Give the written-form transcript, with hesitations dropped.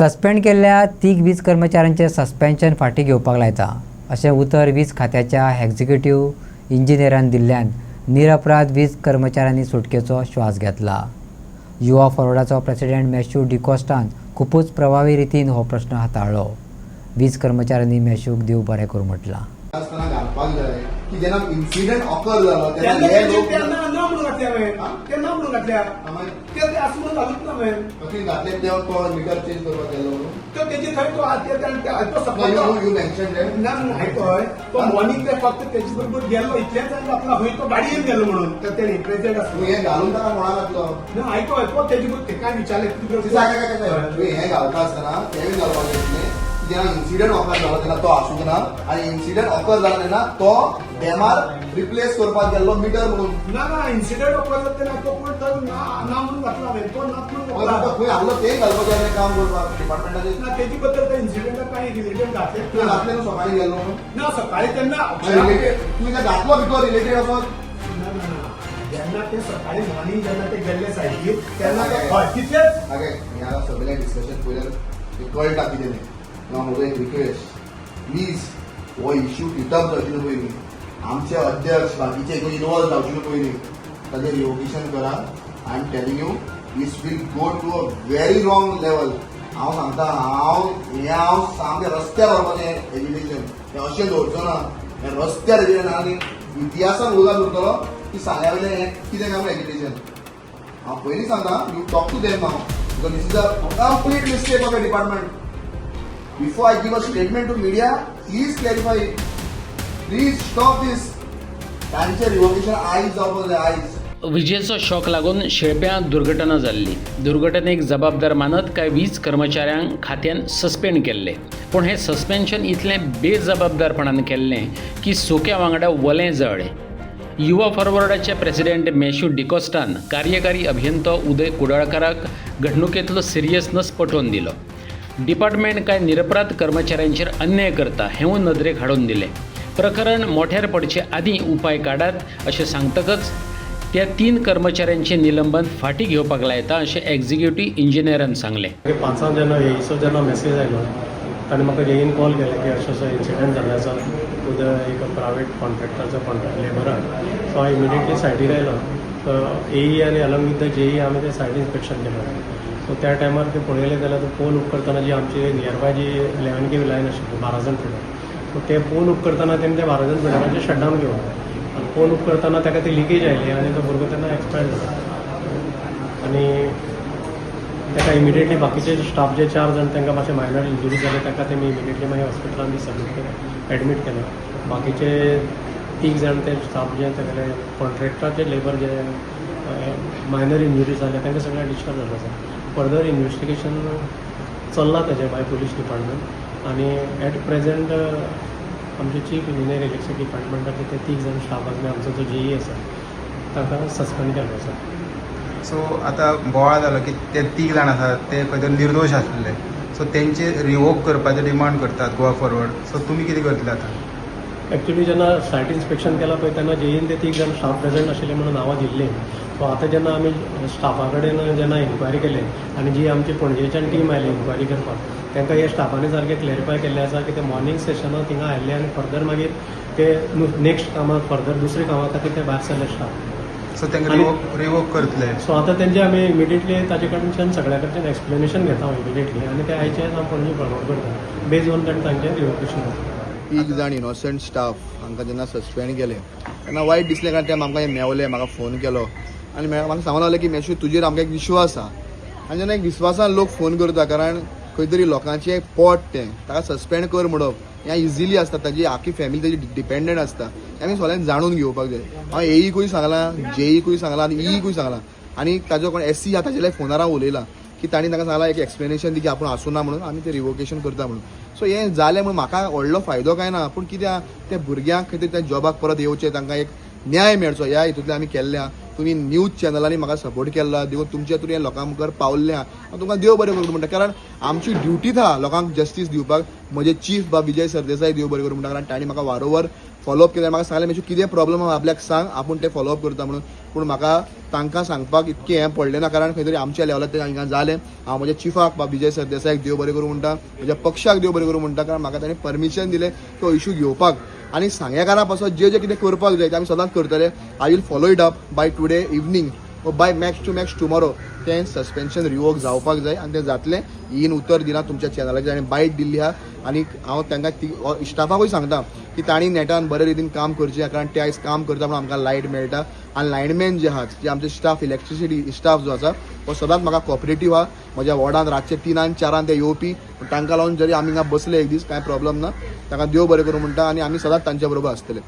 Suspend केल्ल्या तीग वीज कर्मचाऱ्यांचे सस्पेन्शन फाटीं घेवपाक लायता अशें उतर वीज खात्याच्या एक्झिक्युटिव्ह इंजिनियरान दिल्ल्यान निरपराध वीज कर्मचाऱ्यांनी सुटकेचो श्वास घेतला। युवा फॉरवर्डाचो प्रेसिडेंट मॅथ्यू डिकॉस्टान खूपच प्रभावी रितीन हो प्रश्न हाताळ्ळो। वीज कर्मचाऱ्यांनी मॅथ्यूक देव बरें करूं म्हटलां। असताना घालपाक जाय की जेन्ना इन्सिडेंट ऑकर जालो तेन्ना हे लोक ना म्हणून घातल्या हांवें ते ना म्हणून घातल्या ते आसूं म्हणून घालूंक ना हांवें कशी घातले तेव्हा तो मिटर चेंज करपाक गेलो तो तेजी थंय तो सकाळी यू मेन्शन डेट ना आयकय तो मॉर्निंग ते फक्त तेजे बरोबर गेलो इतलेंच आपला खंय तो गाडयेन गेलो म्हणून तर ते प्रेसिडेंट तूं हे घालून ताका कोणा घातलो ना आयकय तो तेजे बरोबर काय विचारले तूं हे घालता आसतना तेवूय घालपाक जाय जेन्ना इन्सिडेंट ऑकर जालो तेन्ना तो आसूंक ना आनी इन्सिडेंट ऑकर जालो तेन्ना तो डॅमार रिप्लेस करपाक गेल्लो मिटर म्हणून ना इन्सिडेंट ऑकर जालो तेन्ना तो कोण तर ना म्हणून घातला हांवें तो ना म्हणून घातला खंय आहलो ते घालपाक जाय काम करपाक डिपार्टमेंटाचे ना तेजी बद्दल त्या इन्सिडेंटाक काय रिलेटेड घातले तुवें घातले न्हू सकाळी गेल्लो म्हणून ना सकाळी तेन्ना रिलेटेड तुवें ते घातलो भितर रिलेटेड असो जेन्ना ते सकाळी मॉर्निंग जेन्ना ते गेल्ले सायडीर तेन्ना ते तितलेच हागे ह्या सगळ्या डिस्कशन पयलें कळटा कितें तें म्हजो एक रिक्वेस्ट प्लीज हो इश्यू हिटअप जावची न्हू पयलीं आमचे अध्यक्ष बाकीचे इनवॉल्व जावचे न्हू पयलीं ताजें रिवोकेशन करा I am telling you this will go to a very wrong level हांव सांगता हांव सामकें रस्त्यार व्हरपाचें एज्युकेशन हें अशें दवरचो ना हें रस्त्यार एज्युकेशन आनी इतिहासान उलोवप उरतलो की सांग्या वयलें हें कितें काम एज्युकेशन हांव पयलीं सांगता you talk to them now because this is a complete mistake of the department Before I give a statement to media, please clarify it. Please stop this. तांचे रिवोकेशन आयज जावपाक जाय आयज। विजेचो शॉक लागून शेळप्यां दुर्घटना जाल्ली। दुर्घटनेक जबाबदार मानत कांय वीज कर्मचाऱ्यांक खात्यान सस्पेंड केल्ले, पूण हें सस्पेन्शन इतलें बेजबाबदारपणान केल्लें की सोक्या वांगडा वलें जळ्ळें। युवा फॉरवर्डाचे प्रेसिडेंट मॅथ्यू डिकॉस्टान कार्यकारी अभियंतो उदय कुडाळकाराक घडणुकेंतलो सिरियसनस पटोवन दिलो। डिपार्टमेंट कांय निरपराध कर्मचाऱ्यांचेर अन्याय करता हेंवूय नदरेक हाडून दिलें। प्रकरण मोठ्यार पडचे आदीं उपाय काडात अशें सांगतकच त्या 3 कर्मचाऱ्यांचें निलंबन फाटीं घेवपाक लायता अशें एक्झिक्युटिव्ह इंजिनियरान सांगलें। 5 जेन्ना येयचो जेन्ना मेसेज आयलो ताणें म्हाका येयन कॉल केलो की असो इन्सिडंट जाल्लो आसा उदय एक प्रायवेट कॉन्ट्रॅक्टरचो लेबराक सो हांव इमिडिएटली सायटीर आयलो एई आनी अलॉंग विथ द जेई आमी ते सायट इन्स्पेक्शन केलें। सो त्या टायमार ते पळयलें जाल्यार पोल उप करतना जी आमची नियरबाय जी 11 KV लायन आशिल्ली 12,000 फिडर सो ते पोल उप करतना तेणें ते 12,000 फिडराचें शटडावन घेवं आनी पोल उप करतना ताका ती लिकेज आयली आनी तो भुरगो तेन्ना एक्सपायर जालो आनी ताका इमिडिएटली बाकीचे स्टाफ जे 4 जाण तांकां मातशे मायनर इंजुरी जाले ताका तेमी इमिडिएटली मागीर हॉस्पिटलान सबमीट केलें एडमीट केलें। बाकीचे 3 जाण ते स्टाफ जे तागेले कॉन्ट्रॅक्टराचे लेबर जे मायनर इंजुरी जाले तांकां सगळ्यांक डिस्चार्ज जालो आसा। फर्दर इन्वेस्टिगेशन चल्लां ताजें बाय पुलीस डिपार्टमेंट आनी एट प्रेझेंट आमचे चीफ इंजिनियर इलेक्ट्रिसिटी डिपार्टमेंटाचे ते 3 जाण स्टाफ आसा आमचो जो जेई आसा ताका सस्पेंड केल्लो आसा। सो आतां बोवाळ जालो की ते 3 जाण आसात ते खंय तरी निर्दोश आसले सो तेंचे रिवोक करपाचें डिमांड करतात गोवा फॉरवर्ड सो तुमी कितें करतले आतां? एक्चुअली जेन्ना सायट इन्स्पेक्शन केला पळय तेन्ना जेईन ते 3 जाण स्टाफ प्रेझेंट आशिल्ले म्हणून नांवां दिल्लीं। सो आतां जेन्ना आमी स्टाफा कडेन जेन्ना इन्क्वायरी केली आनी जी आमची पणजेच्यान टीम आयली इन्क्वायरी करपाक तांकां हे स्टाफांनी सारकें क्लॅरिफाय केल्लें आसा की ते मॉर्निंग सेशनाक थिंगा आयिल्ले आनी फर्दर मागीर ते नेक्स्ट कामाक फर्दर दुसऱ्या कामा खातीर ते भायर सरले स्टाफ सो तांकां रिवोक करतले। सो आतां तेंचे आमी इमिडिएटली ताजे कडच्यान सगळ्या कडच्यान एक्सप्लेनेशन घेता हांव इमिडिएटली आनी ते आयचे हांव पणजे फॉरवर्ड करता बेज ऑन दॅट तांचें रिवोकेशन जाता। 3 जाण इनोसंट स्टाफ हांकां जेन्ना सस्पेंड केले तेन्ना वायट दिसलें कारण ते आमकां मेवले म्हाका फोन केलो आनी म्हाका सांगूंक लागलें की मॅथ्यू तुजेर आमकां एक विश्वास आसा आनी जेन्ना एक विश्वासान लोक फोन करता कारण खंय तरी लोकांचें एक पोट तें ताका सस्पेंड कर म्हणप हें इजिली आसता ताजी आख्खी फॅमिली ताजी डिपेंडंट आसता आमी सगळ्यांनी जाणून घेवपाक जाय। हांव एईकूय सांगलां जेईकूय सांगलां आनी ईकूय सांगलां आनी ताजो कोण SC आहा ताजे फोनार हांव उलयलां की तांणी तांकां सांगलां एक एक्सप्लेनेशन दी की आपूण आसूं ना म्हणून आमी तें रिवोकेशन करता म्हणून। सो हें जालें म्हणून म्हाका व्हडलो फायदो काय ना पूण कित्याक त्या भुरग्यांक खंय तरी त्या जॉबाक परत येवचें तांकां एक न्याय मेळचो ह्या हितूंतल्यान आमी केल्ल्या तुमी न्यूज चॅनलांनी म्हाका सपोर्ट केला देखून तुमच्या थ्रू हें लोकां मुखार पावल्लें हांव तुमकां देव बरें करूं म्हणटा कारण आमची ड्युटीच आहा लोकांक जस्टीस दिवपाक। म्हजे चीफ बा विजय सरदेसाय देव बरें करूं म्हणटा कारण तांणी म्हाका वारंवार फॉलोअप केलें म्हाका सांगलें मेशू कितें प्रॉब्लम आहा आपल्याक सांग आपूण ते फॉलोअप करता म्हणून पूण म्हाका तांकां सांगपाक इतकें हें पडलें ना कारण खंय तरी आमच्या लेवलार तें हांगा जालें हांव म्हज्या चिफाक विजय सरदेसायक देव बरें करूं म्हणटा म्हज्या पक्षाक देव बरें करूं म्हणटा कारण म्हाका ताणें परमिशन दिलें तो इशू घेवपाक आनी सांगेकारा पासून जे कितें करपाक जाय तें आमी सदांच करतले I will follow it up by today evening by max tomorrow तें सस्पेन्शन रिवोक जावपाक जाय आनी तें जातलें हीन उतर दिना तुमच्या चॅनलाचेर आनी बायट दिल्ली आहा आनी हांव तांकां स्टाफाकूय सांगता की तांणी नेटान बरे रितीन काम करचें कारण ते आयज काम करता म्हणून आमकां लायट मेळटा आनी लायनमॅन जे आहात जे आमचे स्टाफ इलेक्ट्रिसिटी स्टाफ जो आसा तो सदांच म्हाका कॉपरेटीव आहा म्हज्या वॉर्डान रातचे 3-4 ते येवपी तांकां लागून जरी आमी हांगा बसले एक दीस कांय प्रॉब्लम ना तांकां देव बरें करूं म्हणटा आनी आमी सदांच तांचे बरोबर आसतले.